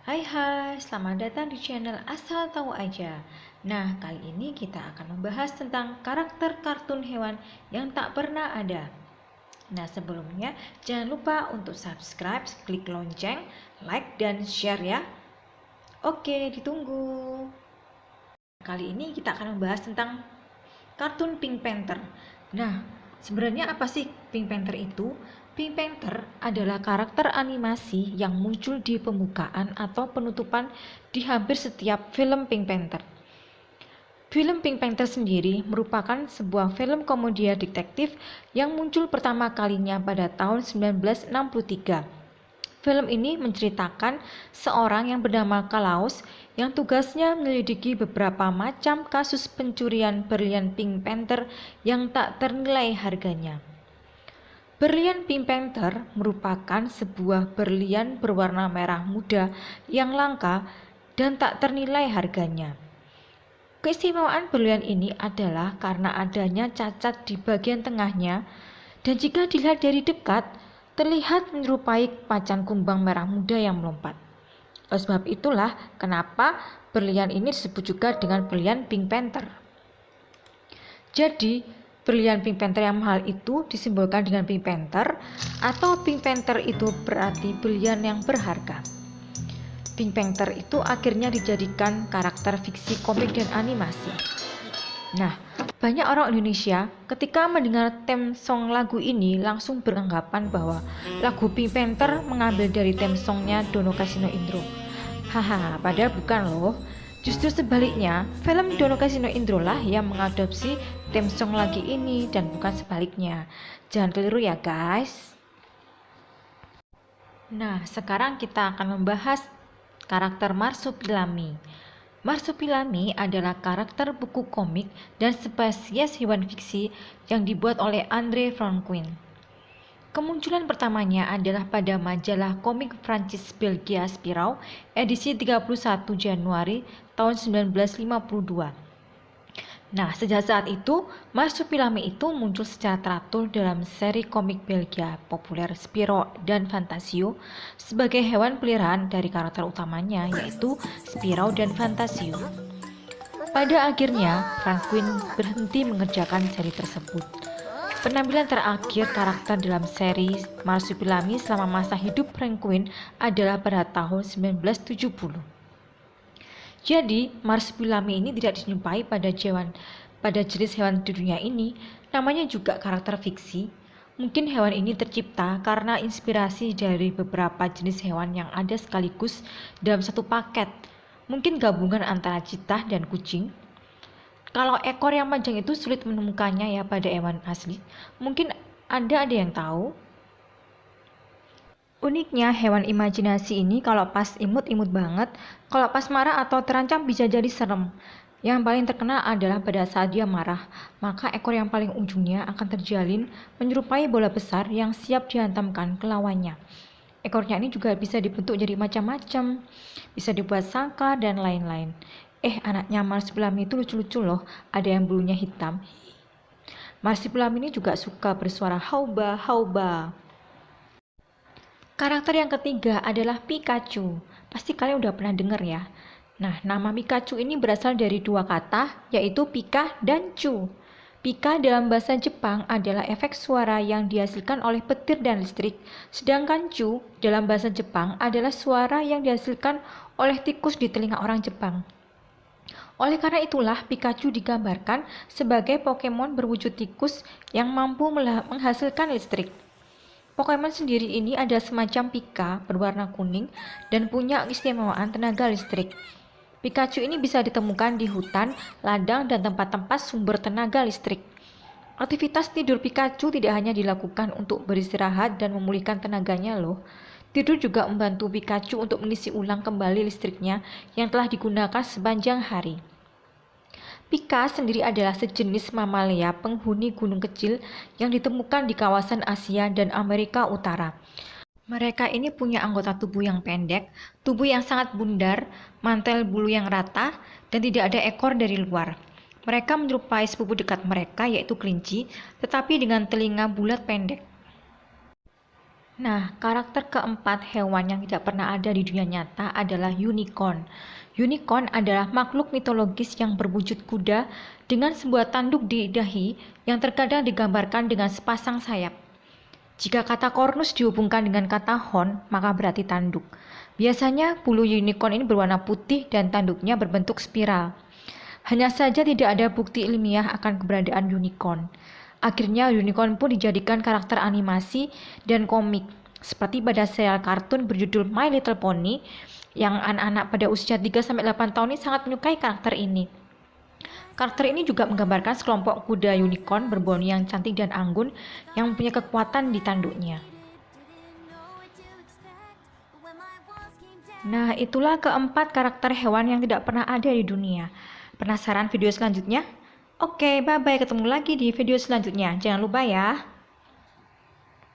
Hai, selamat datang di channel Asal Tahu Aja. Nah, kali ini kita akan membahas tentang karakter kartun hewan yang tak pernah ada. Nah, sebelumnya jangan lupa untuk subscribe, klik lonceng, like, dan share ya. Oke, ditunggu. Kali ini kita akan membahas tentang kartun Pink Panther. Nah, sebenarnya apa sih Pink Panther itu? Pink Panther adalah karakter animasi yang muncul di pembukaan atau penutupan di hampir setiap film Pink Panther. Film Pink Panther sendiri merupakan sebuah film komedi detektif yang muncul pertama kalinya pada tahun 1963. Film ini menceritakan seorang yang bernama Klaus yang tugasnya menyelidiki beberapa macam kasus pencurian berlian Pink Panther yang tak ternilai harganya. Berlian Pink Panther merupakan sebuah berlian berwarna merah muda yang langka dan tak ternilai harganya. Keistimewaan berlian ini adalah karena adanya cacat di bagian tengahnya, dan jika dilihat dari dekat, terlihat menyerupai macan kumbang merah muda yang melompat. Oleh sebab itulah kenapa berlian ini disebut juga dengan berlian Pink Panther. Jadi, berlian Pink Panther yang mahal itu disimbolkan dengan Pink Panther, atau Pink Panther itu berarti berlian yang berharga. Pink Panther itu akhirnya dijadikan karakter fiksi komik dan animasi. Nah, banyak orang Indonesia ketika mendengar theme song lagu ini langsung beranggapan bahwa lagu Pink Panther mengambil dari theme songnya Dono Kasino Indro. Haha, padahal bukan loh. Justru sebaliknya, film Dono Kasino Indro lah yang mengadopsi theme song lagi ini dan bukan sebaliknya. Jangan keliru ya guys. Nah, sekarang kita akan membahas karakter Marsupilami. Marsupilami adalah karakter buku komik dan spesies hewan fiksi yang dibuat oleh Andre Franquin. Kemunculan pertamanya adalah pada majalah komik Prancis Belgia Spirou edisi 31 Januari tahun 1952. Nah, sejak saat itu, Marsupilami itu muncul secara teratur dalam seri komik Belgia populer Spirou dan Fantasio sebagai hewan peliharaan dari karakter utamanya yaitu Spirou dan Fantasio. Pada akhirnya, Franquin berhenti mengerjakan seri tersebut. Penampilan terakhir karakter dalam seri Marsupilami selama masa hidup Franquin adalah pada tahun 1970. Jadi, Marsupilami ini tidak dijumpai pada jenis hewan di dunia ini. Namanya juga karakter fiksi. Mungkin hewan ini tercipta karena inspirasi dari beberapa jenis hewan yang ada sekaligus dalam satu paket. Mungkin gabungan antara citah dan kucing. Kalau ekor yang panjang itu sulit menemukannya ya pada hewan asli. Mungkin Anda ada yang tahu? Uniknya hewan imajinasi ini kalau pas imut-imut banget, kalau pas marah atau terancam bisa jadi serem. Yang paling terkenal adalah pada saat dia marah, maka ekor yang paling ujungnya akan terjalin menyerupai bola besar yang siap dihantamkan ke lawannya. Ekornya ini juga bisa dibentuk jadi macam-macam, bisa dibuat sangkar dan lain-lain. Anaknya Marsupilami itu lucu-lucu loh, ada yang bulunya hitam. Marsupilami ini juga suka bersuara hauba, hauba. Karakter yang ketiga adalah Pikachu. Pasti kalian udah pernah dengar ya. Nah, nama Pikachu ini berasal dari dua kata, yaitu Pika dan Chu. Pika dalam bahasa Jepang adalah efek suara yang dihasilkan oleh petir dan listrik, sedangkan Chu dalam bahasa Jepang adalah suara yang dihasilkan oleh tikus di telinga orang Jepang. Oleh karena itulah Pikachu digambarkan sebagai Pokemon berwujud tikus yang mampu menghasilkan listrik. Pokemon sendiri ini ada semacam Pika berwarna kuning dan punya keistimewaan tenaga listrik. Pikachu ini bisa ditemukan di hutan, ladang, dan tempat-tempat sumber tenaga listrik. Aktivitas tidur Pikachu tidak hanya dilakukan untuk beristirahat dan memulihkan tenaganya loh. Tidur juga membantu Pikachu untuk mengisi ulang kembali listriknya yang telah digunakan sepanjang hari. Pika sendiri adalah sejenis mamalia penghuni gunung kecil yang ditemukan di kawasan Asia dan Amerika Utara. Mereka ini punya anggota tubuh yang pendek, tubuh yang sangat bundar, mantel bulu yang rata, dan tidak ada ekor dari luar. Mereka menyerupai sepupu dekat mereka yaitu kelinci, tetapi dengan telinga bulat pendek. Nah, karakter keempat hewan yang tidak pernah ada di dunia nyata adalah unicorn. Unicorn adalah makhluk mitologis yang berwujud kuda dengan sebuah tanduk di dahi yang terkadang digambarkan dengan sepasang sayap. Jika kata cornus dihubungkan dengan kata horn, maka berarti tanduk. Biasanya bulu unicorn ini berwarna putih dan tanduknya berbentuk spiral. Hanya saja tidak ada bukti ilmiah akan keberadaan unicorn. Akhirnya unicorn pun dijadikan karakter animasi dan komik, seperti pada serial kartun berjudul My Little Pony, yang anak-anak pada usia 3-8 tahun ini sangat menyukai karakter ini. Karakter ini juga menggambarkan sekelompok kuda unicorn berbonu yang cantik dan anggun yang mempunyai kekuatan di tanduknya. Nah, itulah keempat karakter hewan yang tidak pernah ada di dunia. Penasaran video selanjutnya? Oke, bye-bye. Ketemu lagi di video selanjutnya. Jangan lupa ya.